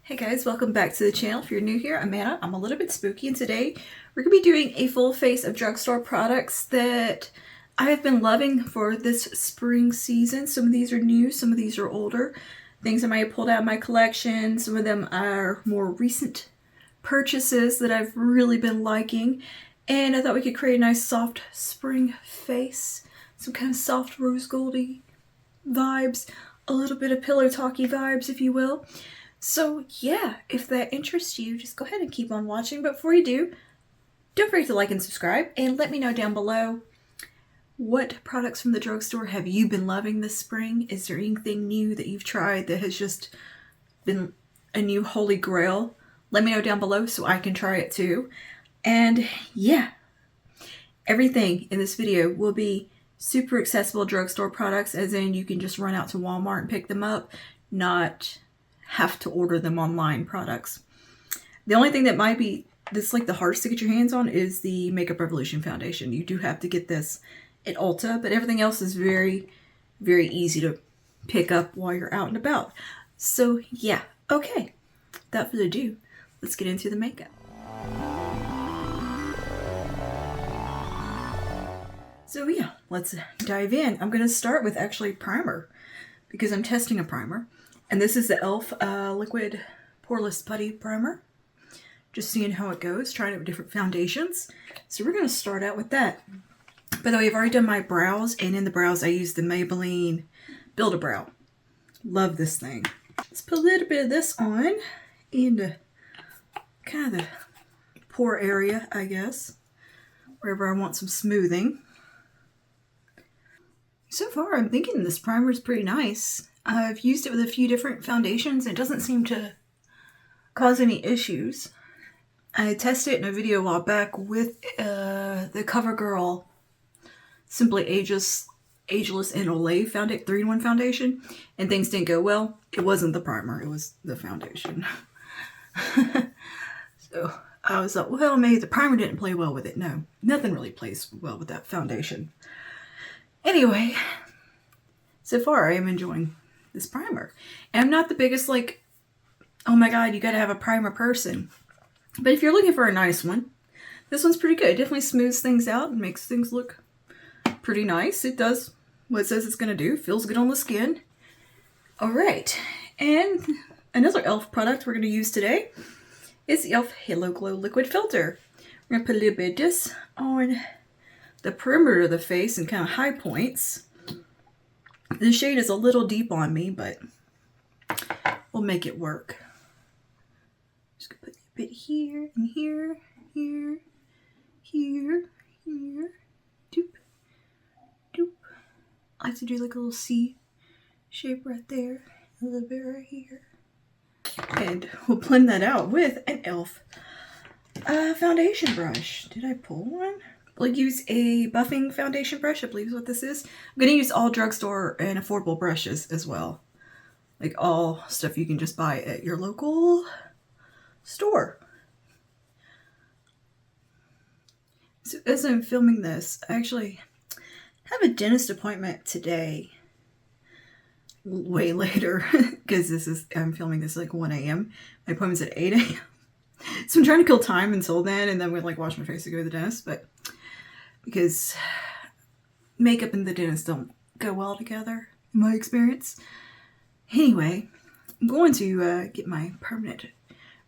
Hey guys, welcome back to the channel. If you're new here, I'm Anna. I'm a little bit spooky, and today we're going to be doing a full face of drugstore products that I have been loving for this spring season. Some of these are new, some of these are older. Things I might have pulled out of my collection. Some of them are more recent purchases that I've really been liking. And I thought we could create a nice soft spring face. Some kind of soft rose goldy vibes. A little bit of pillow talky vibes, if you will. So yeah, if that interests you, just go ahead and keep on watching. But before you do, don't forget to like and subscribe, and let me know down below what products from the drugstore have you been loving this spring. Is there anything new that you've tried that has just been a new holy grail? Let me know down below so I can try it too. And yeah, everything in this video will be super accessible drugstore products, as in you can just run out to Walmart and pick them up, not have to order them online products. The only thing that might be this like the hardest to get your hands on is the Makeup Revolution foundation. You do have to get this at Ulta, but everything else is very, very easy to pick up while you're out and about. So yeah, okay, without further ado, let's get into the makeup. So yeah, let's dive in. I'm going to start with actually primer, because I'm testing a primer. And this is the e.l.f. Liquid Poreless Putty Primer. Just seeing how it goes, trying it with different foundations. So we're going to start out with that. By the way, I've already done my brows, and in the brows I use the Maybelline Build-A-Brow. Love this thing. Let's put a little bit of this on in kind of the pore area, I guess, wherever I want some smoothing. So far, I'm thinking this primer is pretty nice. I've used it with a few different foundations. It doesn't seem to cause any issues. I tested it in a video a while back with the CoverGirl Simply Ageless and Olay 3-in-1 foundation, and things didn't go well. It wasn't the primer, it was the foundation. So I was like, well, maybe the primer didn't play well with it. No, nothing really plays well with that foundation. Anyway, so far I am enjoying this primer. And I'm not the biggest, like, oh my god, you gotta have a primer person. But if you're looking for a nice one, this one's pretty good. It definitely smooths things out and makes things look pretty nice. It does what it says it's gonna do. Feels good on the skin. Alright, and another e.l.f. product we're gonna use today is the e.l.f. Halo Glow Liquid Filter. We're gonna put a little bit of this on the perimeter of the face and kind of high points. The shade is a little deep on me, but we'll make it work. Just gonna put a bit here and here, here, here, here, doop, doop. I like to do like a little C shape right there, a little bit right here. And we'll blend that out with an e.l.f. Foundation brush. Did I pull one? I'll use a buffing foundation brush, I believe is what this is. I'm going to use all drugstore and affordable brushes as well. Like all stuff you can just buy at your local store. So as I'm filming this, I actually have a dentist appointment today. Way later, because I'm filming this like 1 a.m. My appointment's at 8 a.m. So I'm trying to kill time until then, and then we'll like wash my face and go to the dentist, but because makeup and the dentist don't go well together, in my experience. Anyway, I'm going to get my permanent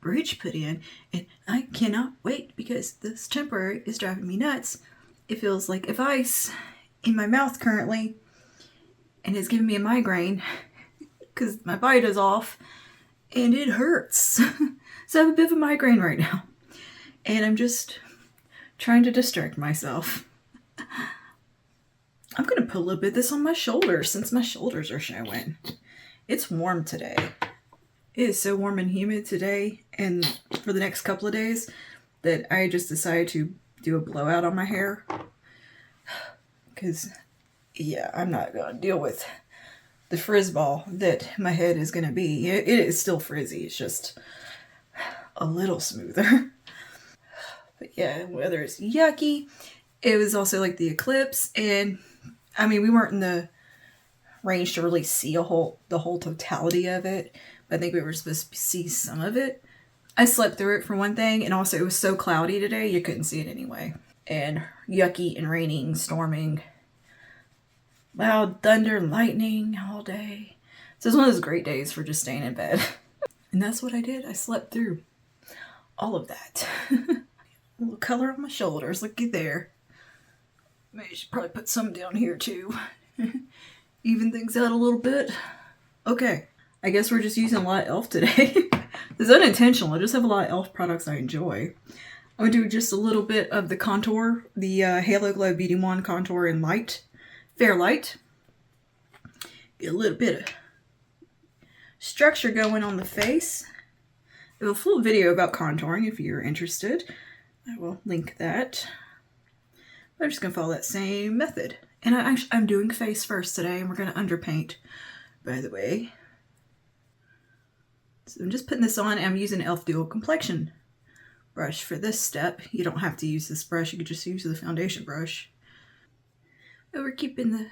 bridge put in, and I cannot wait because this temporary is driving me nuts. It feels like a vice in my mouth currently, and it's giving me a migraine because my bite is off, and it hurts. So I have a bit of a migraine right now, and I'm just trying to distract myself. I'm going to put a little bit of this on my shoulders since my shoulders are showing. It's warm today. It is so warm and humid today and for the next couple of days that I just decided to do a blowout on my hair. Because, yeah, I'm not going to deal with the frizz ball that my head is going to be. It is still frizzy. It's just a little smoother. But yeah, weather is yucky. It was also like the eclipse, and I mean, we weren't in the range to really see the whole totality of it, I think we were supposed to see some of it. I slept through it for one thing, and also it was so cloudy today you couldn't see it anyway. And yucky and raining, storming, loud thunder and lightning all day. So it's one of those great days for just staying in bed. And that's what I did. I slept through all of that. A little color on my shoulders, looky there. Maybe I should probably put some down here too. Even things out a little bit. Okay, I guess we're just using a lot of e.l.f. today. It's unintentional. I just have a lot of e.l.f. products I enjoy. I'm going to do just a little bit of the contour, the Halo Glow Beauty Wand Contour in Light, Fair Light. Get a little bit of structure going on the face. I have a full video about contouring if you're interested. I will link that. I'm just going to follow that same method. And I'm doing face first today, and we're going to underpaint, by the way. So I'm just putting this on, and I'm using e.l.f. Dual Complexion brush for this step. You don't have to use this brush. You could just use the foundation brush. But we're keeping the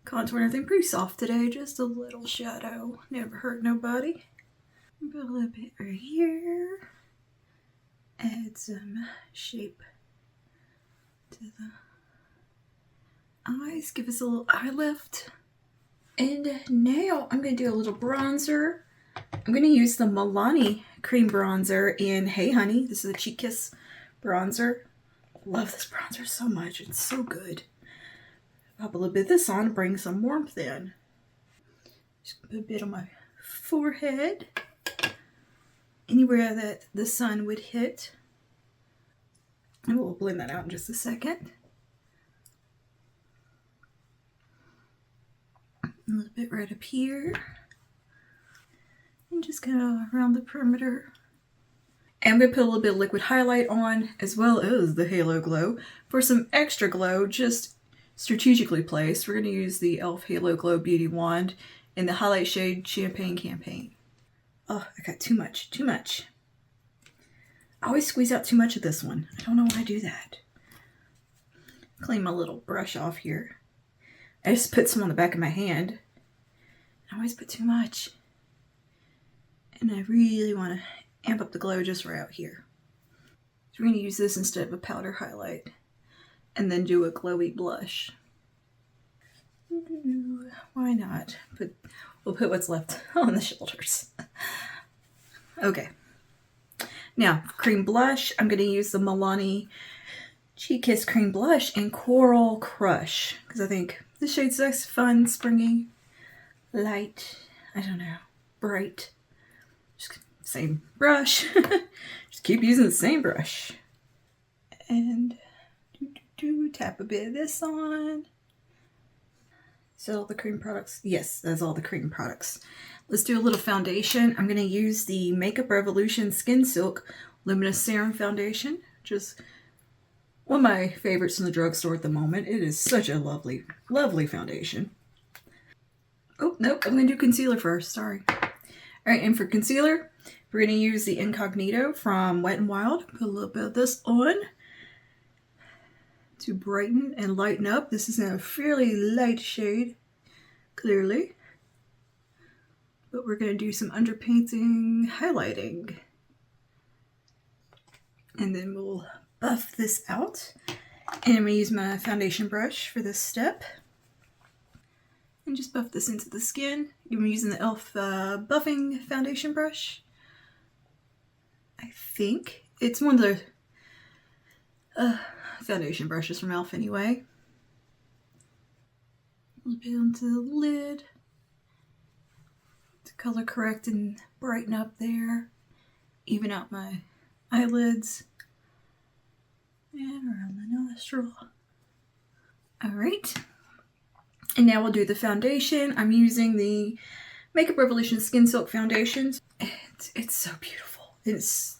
contour and everything pretty soft today. Just a little shadow. Never hurt nobody. Put a little bit right here. Add some shape to the eyes. Give us a little eye lift. And now I'm going to do a little bronzer. I'm going to use the Milani Cream Bronzer in Hey Honey. This is a Cheek Kiss bronzer. Love this bronzer so much. It's so good. Pop a little bit of this on to bring some warmth in. Just put a bit on my forehead. Anywhere that the sun would hit. And we'll blend that out in just a second. A little bit right up here. And just kind of around the perimeter. And I'm going to put a little bit of liquid highlight on, as well as the Halo Glow. For some extra glow, just strategically placed, we're going to use the e.l.f. Halo Glow Beauty Wand in the highlight shade Champagne Campaign. Oh, I got too much. I always squeeze out too much of this one. I don't know why I do that. Clean my little brush off here. I just put some on the back of my hand. I always put too much. And I really want to amp up the glow just right out here. So we're going to use this instead of a powder highlight. And then do a glowy blush. Why not? We'll put what's left on the shoulders. Okay. Now, cream blush. I'm going to use the Milani Cheek Kiss Cream Blush in Coral Crush. Because I think this shade's nice, fun, springy, light, I don't know, bright. Just same brush. Just keep using the same brush. And tap a bit of this on. Is that all the cream products? Yes, that's all the cream products. Let's do a little foundation. I'm going to use the Makeup Revolution Skin Silk Luminous Serum Foundation, which is one of my favorites in the drugstore at the moment. It is such a lovely, lovely foundation. Oh, nope, I'm going to do concealer first. Sorry. All right, and for concealer, we're going to use the Incognito from Wet n Wild. Put a little bit of this on to brighten and lighten up. This is in a fairly light shade, clearly. But we're going to do some underpainting, highlighting. And then we'll buff this out. And I'm going to use my foundation brush for this step. And just buff this into the skin. I'm using the e.l.f. Buffing Foundation Brush. I think it's one of the foundation brushes from e.l.f. anyway. A little bit onto the lid to color correct and brighten up there. Even out my eyelids. And around the nostril. Alright. And now we'll do the foundation. I'm using the Makeup Revolution Skin Silk Foundation. It's so beautiful. It's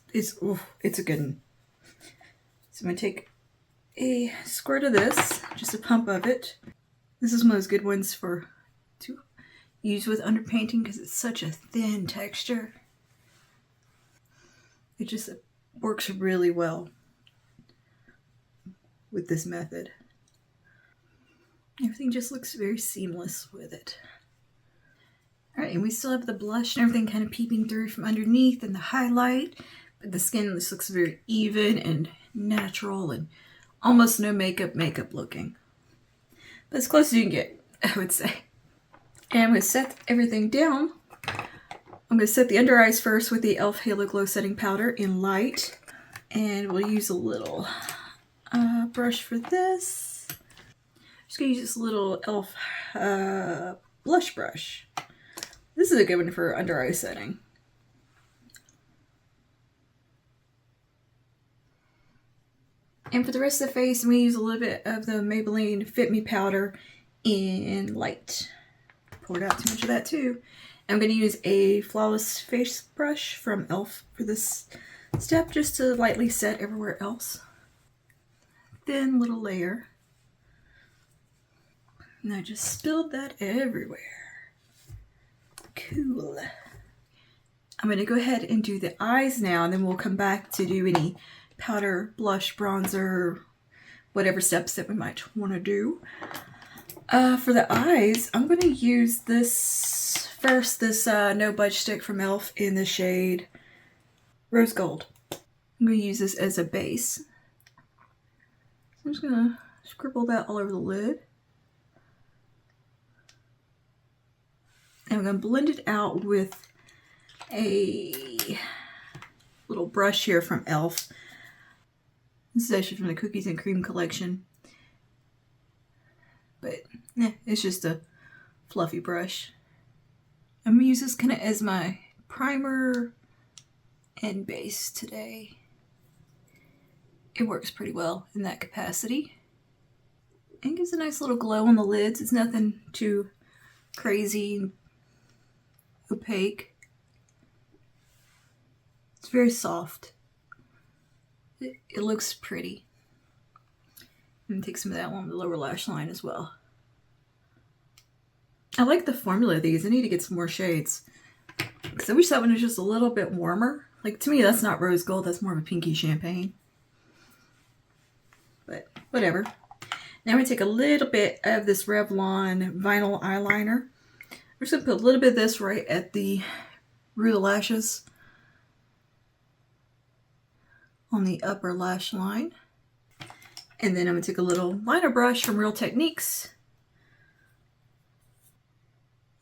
a good one. So I'm going to take a squirt of this, just a pump of it. This is one of those good ones to use with underpainting because it's such a thin texture. It just works really well with this method. Everything just looks very seamless with it. Alright, and we still have the blush and everything kind of peeping through from underneath and the highlight. But the skin just looks very even and natural and almost no makeup looking. But as close as you can get, I would say. And I'm going to set everything down. I'm going to set the under eyes first with the e.l.f. Halo Glow Setting Powder in light. And we'll use a little brush for this. Just going to use this little e.l.f. Blush brush. This is a good one for under eye setting. And for the rest of the face, we use a little bit of the Maybelline Fit Me powder in light. Poured out too much of that too. I'm going to use a Flawless Face brush from e.l.f. for this step, just to lightly set everywhere else. Thin little layer. And I just spilled that everywhere. Cool. I'm going to go ahead and do the eyes now, and then we'll come back to do any powder, blush, bronzer, whatever steps that we might want to do. For the eyes, I'm going to use this first, this No Budge stick from e.l.f. in the shade Rose Gold. I'm going to use this as a base. I'm just going to scribble that all over the lid. And I'm going to blend it out with a little brush here from e.l.f. This is actually from the Cookies and Cream collection. But it's just a fluffy brush. I'm going to use this kind of as my primer and base today. It works pretty well in that capacity. And gives a nice little glow on the lids. It's nothing too crazy and opaque. It's very soft. It looks pretty. And take some of that along the lower lash line as well. I like the formula of these. I need to get some more shades. Because I wish that one was just a little bit warmer. Like, to me, that's not rose gold. That's more of a pinky champagne. But whatever. Now I'm going to take a little bit of this Revlon vinyl eyeliner. We're just going to put a little bit of this right at the root of the lashes. On the upper lash line. And then I'm going to take a little liner brush from Real Techniques.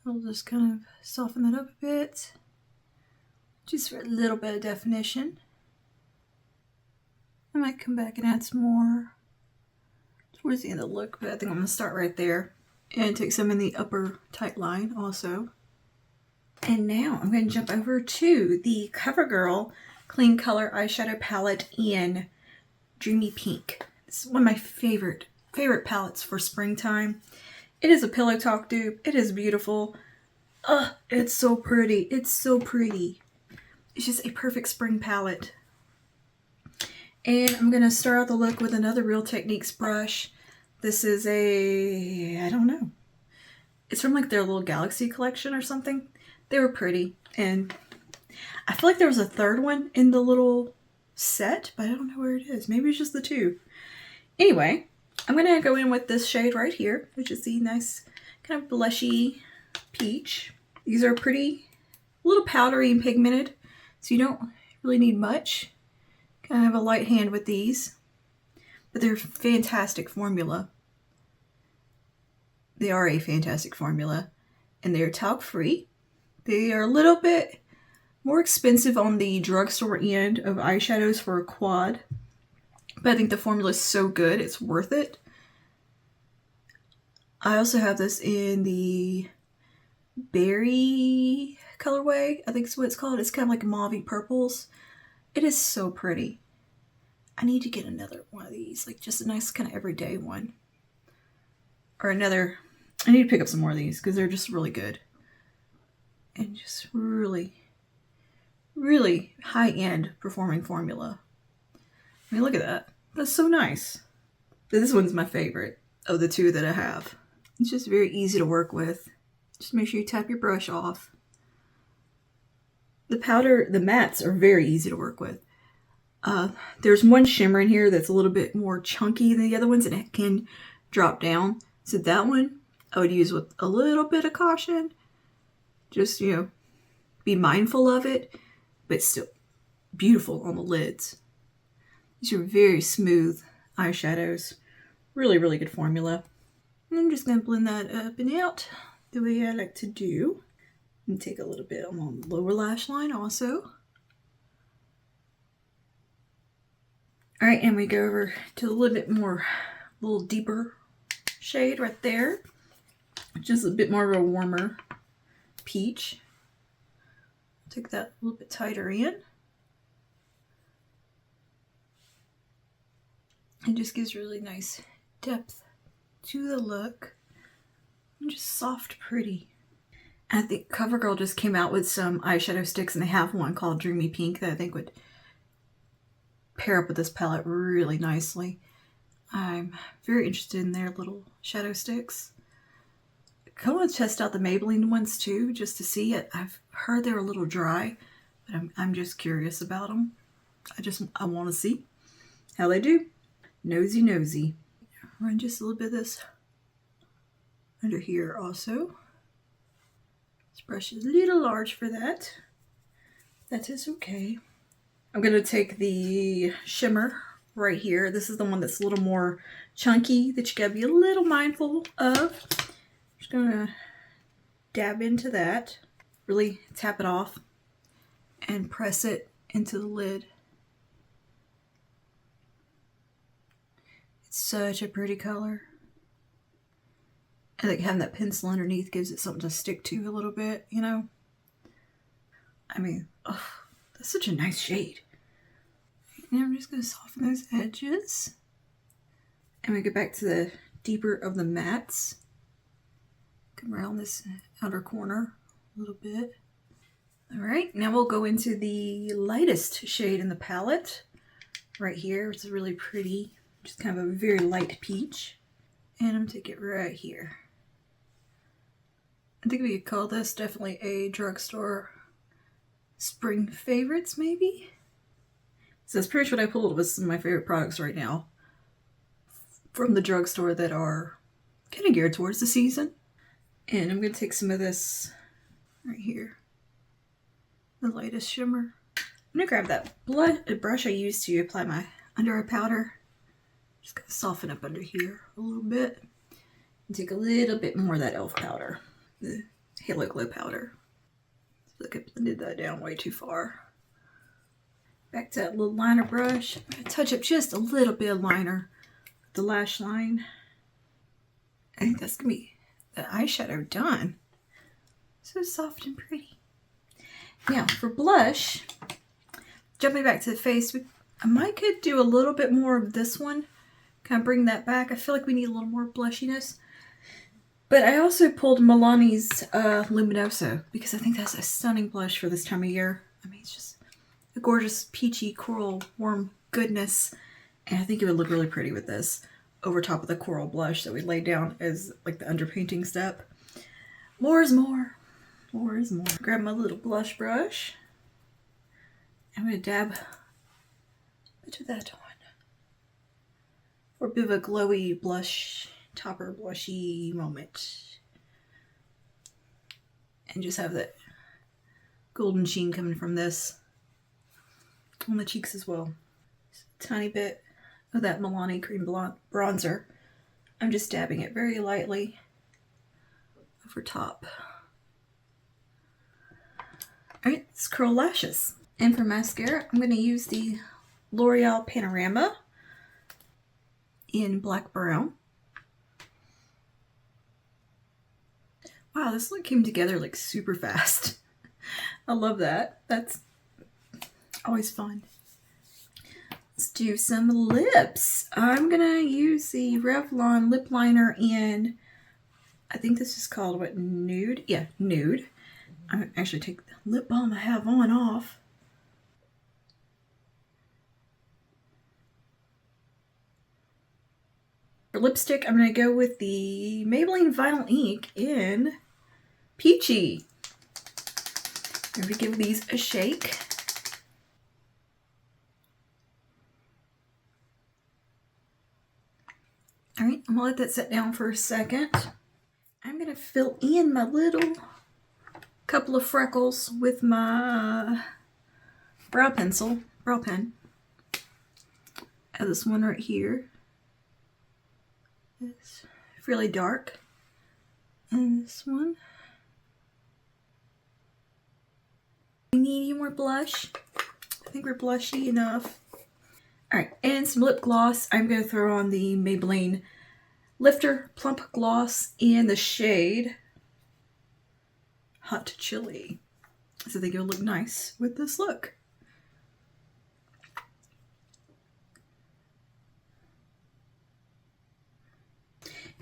I'll just kind of soften that up a bit. Just for a little bit of definition. I might come back and add some more towards the end of the look, but I think I'm going to start right there. And take some in the upper tight line also. And now I'm going to jump over to the CoverGirl Clean Color Eyeshadow Palette in Dreamy Pink. This is one of my favorite palettes for springtime. It is a Pillow Talk dupe. It is beautiful. It's so pretty. It's so pretty. It's just a perfect spring palette. And I'm going to start out the look with another Real Techniques brush. This is I don't know. It's from like their little Galaxy collection or something. They were pretty. And I feel like there was a third one in the little set, but I don't know where it is. Maybe it's just the two. Anyway, I'm going to go in with this shade right here, which is the nice kind of blushy peach. These are pretty, a little powdery and pigmented, so you don't really need much. Kind of have a light hand with these, but they're fantastic formula. They are a fantastic formula, and they're talc free. They are a little bit more expensive on the drugstore end of eyeshadows for a quad, but I think the formula is so good, it's worth it. I also have this in the berry colorway, I think is what it's called. It's kind of like mauve purples. It is so pretty. I need to get another one of these, like just a nice kind of everyday one. Or another, I need to pick up some more of these because they're just really good. And just really, really high-end performing formula. I mean, look at that. That's so nice. This one's my favorite of the two that I have. It's just very easy to work with. Just make sure you tap your brush off. The powder, the mattes are very easy to work with. There's one shimmer in here that's a little bit more chunky than the other ones and it can drop down. So that one I would use with a little bit of caution. Just, be mindful of it, but still beautiful on the lids. These are very smooth eyeshadows. Really, really good formula. And I'm just going to blend that up and out the way I like to do. And take a little bit on the lower lash line also. All right, and we go over to a little bit more, a little deeper shade right there. Just a bit more of a warmer peach. Take that a little bit tighter in. It just gives really nice depth to the look. And just soft, pretty. I think CoverGirl just came out with some eyeshadow sticks, and they have one called Dreamy Pink that I think would pair up with this palette really nicely. I'm very interested in their little shadow sticks. I kind of want to test out the Maybelline ones too, just to see it. I've heard they're a little dry, but I'm just curious about them. I want to see how they do. Nosy. Run just a little bit of this under here also. This brush is a little large for that. That is okay. I'm going to take the shimmer right here. This is the one that's a little more chunky that you got to be a little mindful of. Just going to dab into that. Really tap it off and press it into the lid. It's such a pretty color. I think having that pencil underneath gives it something to stick to a little bit, I mean, oh, that's such a nice shade. Now I'm just going to soften those edges. And we go back to the deeper of the mattes. Come around this outer corner a little bit. All right, now we'll go into the lightest shade in the palette. Right here, it's really pretty. Just kind of a very light peach. And I'm going to take it right here. I think we could call this definitely a drugstore spring favorites, maybe? So that's pretty much what I pulled with some of my favorite products right now from the drugstore that are kind of geared towards the season. And I'm going to take some of this right here, the lightest shimmer. I'm going to grab that brush I used to apply my under eye powder. Just going to soften up under here a little bit. And take a little bit more of that e.l.f. powder, the Halo Glow powder. I feel like I blended that down way too far. Back to that little liner brush. I'm going to touch up just a little bit of liner with the lash line. I think that's going to be the eyeshadow done. So soft and pretty. Now for blush, jumping back to the face, I might could do a little bit more of this one. Kind of bring that back. I feel like we need a little more blushiness. But I also pulled Milani's Luminoso because I think that's a stunning blush for this time of year. I mean, it's just a gorgeous peachy coral warm goodness. And I think it would look really pretty with this over top of the coral blush that we laid down as like the underpainting step. More is more. More is more. Grab my little blush brush. I'm going to dab a bit of that on. For a bit of a glowy blush, topper blushy moment. And just have that golden sheen coming from this on the cheeks as well. Just a tiny bit of that Milani Cream Bronzer. I'm just dabbing it very lightly over top. Alright, let's curl lashes. And for mascara, I'm going to use the L'Oreal Panorama in Black Brown. Wow, this look came together like super fast. I love that. That's always fun. Let's do some lips. I'm gonna use the Revlon lip liner in, I think this is called what, Nude? Yeah, Nude. I'm gonna actually take the lip balm I have on off. For lipstick, I'm going to go with the Maybelline Vinyl Ink in Peachy. I'm going to give these a shake. All right, I'm going to let that sit down for a second. I'm going to fill in my little couple of freckles with my brow pen. I have this one right here. It's really dark. And this one. We need any more blush? I think we're blushy enough. Alright, and some lip gloss. I'm going to throw on the Maybelline Lifter Plump Gloss in the shade Hot Chili. So I think it'll look nice with this look.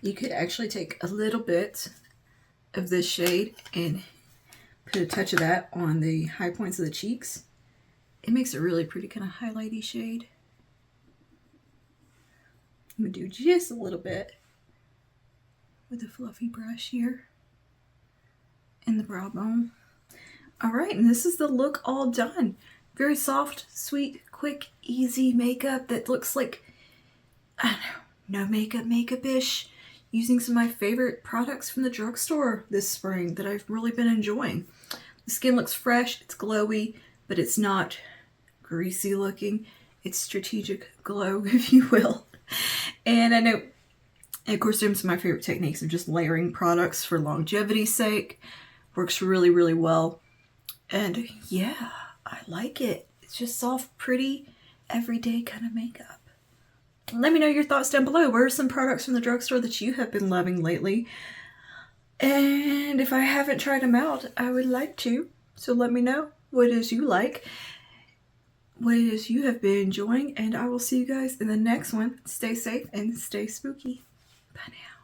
You could actually take a little bit of this shade and put a touch of that on the high points of the cheeks. It makes a really pretty kind of highlighty shade. I'm going to do just a little bit with a fluffy brush here in the brow bone. Alright, and this is the look all done. Very soft, sweet, quick, easy makeup that looks like, I don't know, no makeup-ish. Using some of my favorite products from the drugstore this spring that I've really been enjoying. The skin looks fresh, it's glowy, but it's not greasy looking. It's strategic glow, if you will. And I know, and of course, doing some of my favorite techniques of just layering products for longevity's sake. Works really, really well. And yeah, I like it. It's just soft, pretty, everyday kind of makeup. Let me know your thoughts down below. What are some products from the drugstore that you have been loving lately? And if I haven't tried them out, I would like to. So let me know what it is you like, what it is you have been enjoying, and I will see you guys in the next one. Stay safe and stay spooky. Bye now.